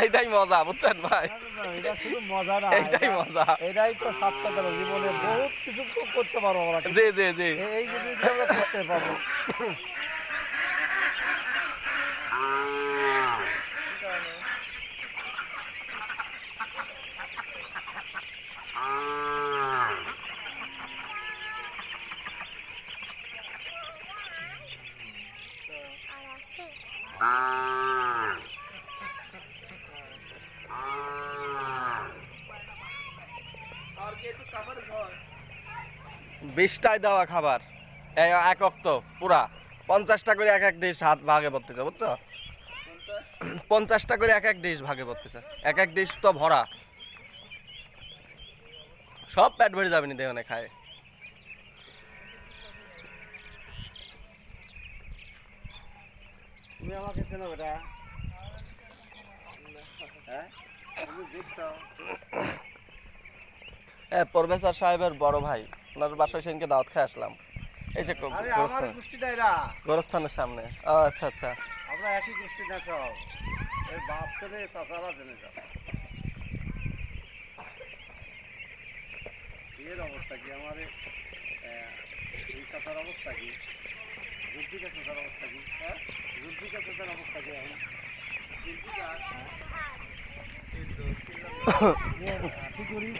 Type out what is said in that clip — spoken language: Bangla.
এইটাই মজা বুঝছেন ভাই, এটা শুধু মজা না, এইটাই মজা। এটাই তো সার্থকতা, জীবনে বহুত কিছু করতে পারবো আমরা। জি জি জি। এই জিনিসটা আমরা করতে পারবো। বিশটায় দেওয়া খাবার এক অক্ত পুরা 50টা করে এক এক ডিশ হাত ভাগে পড়তেছে বুঝছো, 50টা করে এক এক ডিশ ভাগে পড়তেছে, এক এক ডিশ তো ভরা, সব পেট ভরে যাবে নি দেওয়ানে খায়। তুমি আমাকে চেনো বেটা? হ্যাঁ, তুমি দেখছো? প্রফেসর সাহেবের বড় ভাই, ওনার বাসায় সেদিনকে দাওয়াত খেয়ে আসলাম। এই যে আরে আমার গোষ্ঠীটা এরা, গোরস্থানের সামনে। ও আচ্ছা আচ্ছা। আমরা একই গোষ্ঠী না সব। এর বাপ ছেলে চাচারা জেনে যাও। এর অবস্থা কি? আমার এই চাচার অবস্থা কি? জুলফিকার চাচার অবস্থা কি? হ্যাঁ, জুলফিকার চাচার অবস্থা কি এখন? জুলফিকার কি করি?